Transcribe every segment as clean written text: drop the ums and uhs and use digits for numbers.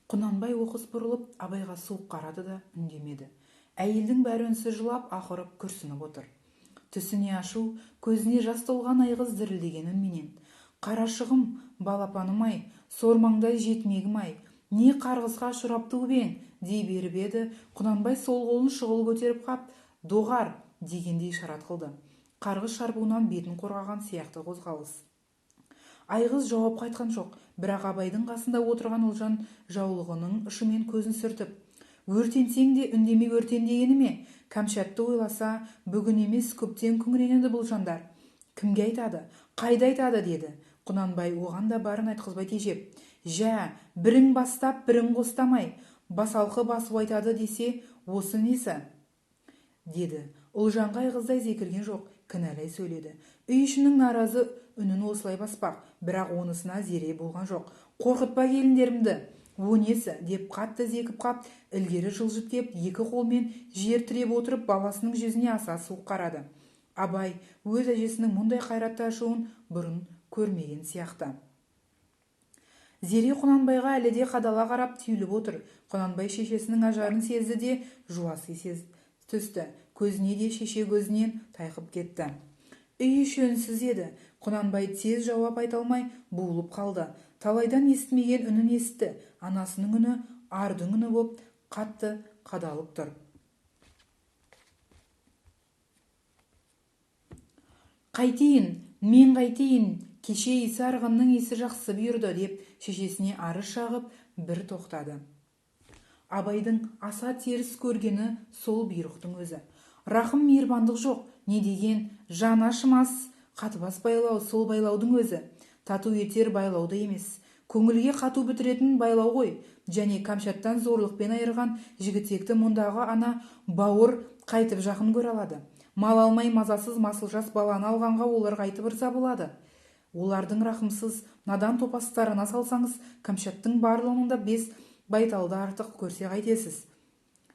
Құнанбай оқыс бұрылып абайға суық қарады да үндемеді. Әйелдің бәрі үнсіз жылап ақырып күрсініп отыр. Түсіне ашу, көзіне жас толған айғыз дірілдеген үнменен: "Қарашығым, балапаным-ай, сормаңдай жетмегім-ай, не қарғысқа ұшырап туып ең?" дей беріп еді, Құнанбай сол қолын шұғыл көтеріп қап, "Доғар!" дегендей ишарат қылды. Қарғыс шарпуынан бетін қорғаған сияқты қозғалыс. Айғыз жауап қайтқан жоқ, бірақ абайдың қасында отырған Ұлжан жаулығының ұшымен көзін сүртіп: "Өртенсең де үндемей өртен дегені ме? Кәмшатты ойласа, бүгін емес көптен күңіренеді бұл жандар. Кімге айтады, қайда айтады?" деді. Құнанбай оған да барын айтқызбай тежеп: "Жә, бірің бастап бірің қостамай, басалқы басу айтады десе, осы несі?" деді. Ұлжанға айғыздай зекірген жоқ, кінәлай сөйледі. Үй ішінің наразы үнін осылай баспақ, бірақ онысына зере болған жоқ. "Қорқытпа келіндерімді, о несі?" деп қатты зекіп қап, ілгері жылжып кеп, екі қолмен жер тіреп отырып, баласының жүзіне аса суық қарады. Абай өз әжесінің мұндай қайратты ашуын бұрын көрмеген сияқты. Зере Құнанбайға әлі де қадала қарап түйіліп отыр. Құнанбай шешесінің ажарын сезді де жуаси түсті. Көзіне де шеше көзінен тайқып кетті. Үй іші үнсіз еді. Құнанбай тез жауап айта алмай буылып қалды. Талайдан естімеген үнін естті. Анасының үні ардың үні боп қатты қадалып тұр. "Қайтейін, мен қайтейін, кеше исі арғынның исі жақсы бұйырды" деп шешесіне арыз шағып бір тоқтады. Абайдың аса теріс көргені сол бұйрықтың өзі. Рахым, мейірбандық жоқ, не деген жан ашымас қатыбас байлау, сол байлаудың өзі. Тату етер байлауды емес, көңілге қату бітіретін байлау ғой. Және Кәмшаттан зорлықпен айырған жігітекті мұндағы ана бауыр қайтып жақын көре алады. Мал алмай мазасыз масылжас баланы алғанға олар қайтып ырза болады. Олардың рахымсыз надан топастарына салсаңыз, Кәмшаттың барлығының да бес байталды артық көрсе қайтесіз.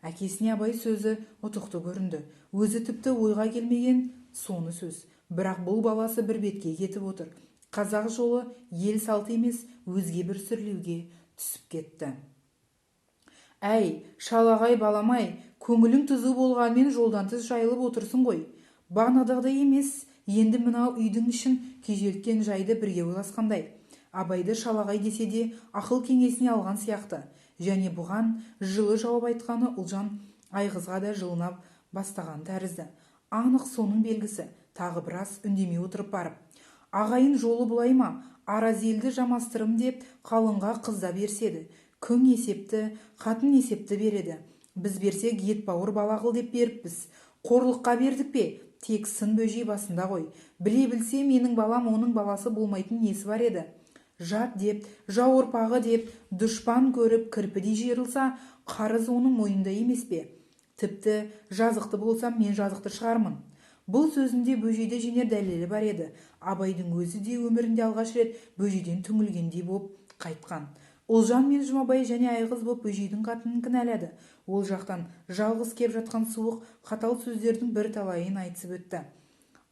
Әкесіне Абай сөзі ұтықты көрінді. Өзі тіпті ойға келмеген соны сөз. Бірақ бұл баласы бір бетке кетіп отыр. Қазақ жолы ел салты емес, өзге бір сүрлеуге түсіп кетті. "Әй, шалағай баламай, көңілің түзу болғанмен жолдан тыс жайылып отырсын ғой. Бағанадағыдай емес, енді мынау үйдің ішін күйзелткен жайды бірге ойласқандай." Абайды шалағай десе де ақыл кеңесіне алған сияқты. Және бұған жылы жауап айтқаны Ұлжан айғызға да жылына бастаған тәрізді. Анық соның белгісі. Тағы біраз үндемей отырып барып: "Ағайын жолы бұлай ма? Араз елді жамастырым деп қалыңға қызда берседі. Күң есепті, қатын есепті береді. Біз берсек ет бауыр бала қыл деп беріппіз. Қорлыққа бердік пе? Тек сын бөжей басында ғой. Біле білсе менің балам оның баласы болмайтын несі бар еді? Жат деп, жау ұрпағы деп, дұшпан көріп кірпідей жиырылса, қарыз оның мойнында емес пе? Тіпті жазықты болсам мен жазықты шығармын." Бұл сөзінде бөжейді жеңер дәлелі бар еді. Абайдың өзі де өмірінде алғаш рет бөжейден түңілгендей боп қайтқан. Ұлжан мен Жұмабай және айғыз боп бөжейдің қатынын кінәлады. Ол жақтан жалғыз кеп жатқан суық, қатал сөздердің бір талайын айтысып өтті.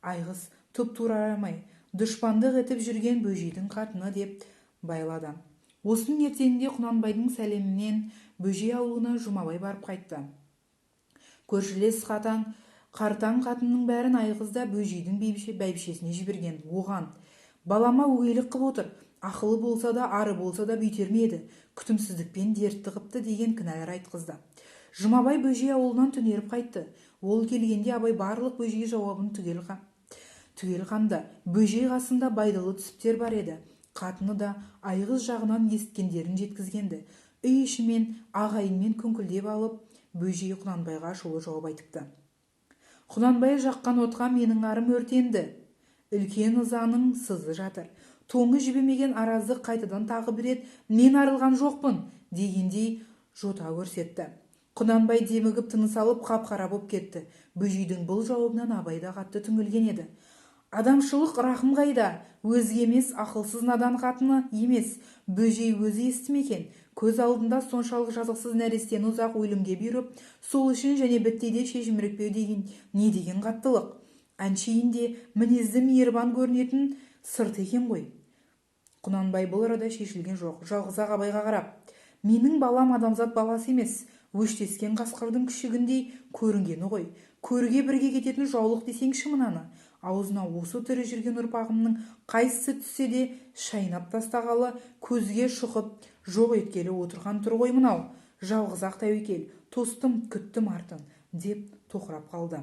Айғыз тұп-тура арамай дұшпандық етіп жүрген бөжейдің қатыны деп байлады. Осының ертеңінде Құнанбайдың сәлемінен бөжей аулына Жұмабай барып қайтты. Көршілес қартаң қатынның бәрін айғызда бөжейдің бәйбішесіне жіберген. Оған: "Балама өгейлік қып отыр, ақылы болса да ары болса да бүйтер ме еді, күтімсіздікпен дертті қыпты" деген кінәлар айтқызды. Жұмабай бөжей аулынан түнеріп қайтты. Ол келгенде Абай барлық бөжей жауабын түгел қамды. Бөжей қасында байдалы түсіптер бар еді. Қатыны да айғыз жағынан есіткендерін жеткізгенді. Үй ішімен ағайынмен күңкілдеп алып, бөжей Құнанбайға шулы жауап айтыпты. "Құнанбай жаққан отқа менің арым өртенді. Үлкен ызаның сызы жатыр. Тоңы жібімеген аразды қайтадан тағы бір рет мен арылған жоқпын" дегендей жота көрсетті. Құнанбай демігіп тыныс алып қап-қара боп кетті. Бөжейдің бұл жауабынан Абай да қатты түңілген еді. Адамшылық рахым қайда? Өзге емес, ақылсыз надан қатыны емес. Бөжей өзі естімекен. Көз алдында соншалық жазықсыз нәрестені ұзақ өлімге бұйырып, сол үшін және біттейде шешімірікпеу деген не деген қаттылық. Әншейінде мінезді мейірбан көрінетін сырт екен ғой. Құнанбай бұл арада шешілген жоқ. Жалғыз-ақ Абайға қарап: Менің балам адамзат баласы емес, өштескен қасқырдың күшігіндей көрінгені ғой. Көрге бірге кететін жаулық десеңші мынаны. Аузына осы тірі жүрген ұрпағымның қайсысы түссе де шайнап тастағалы, көзге шұқып жоқ еткелі отырған тұр ғой мынау. Жалғыз-ақ тәуекел, тостым, күттім артын, деп тоқырап қалды.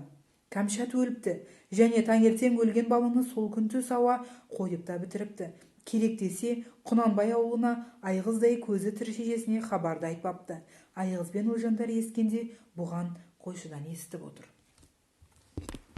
Кәмшат өліпті, және таңертең өлген баланы сол күн түс ауа қойып та бітіріпті. Керек десе Құнанбай аулына айғыздай көзі тірі шешесіне хабарды айтпапты. Айғыз бен Ұлжандар ескенде бұған қойшыдан естіп отыр.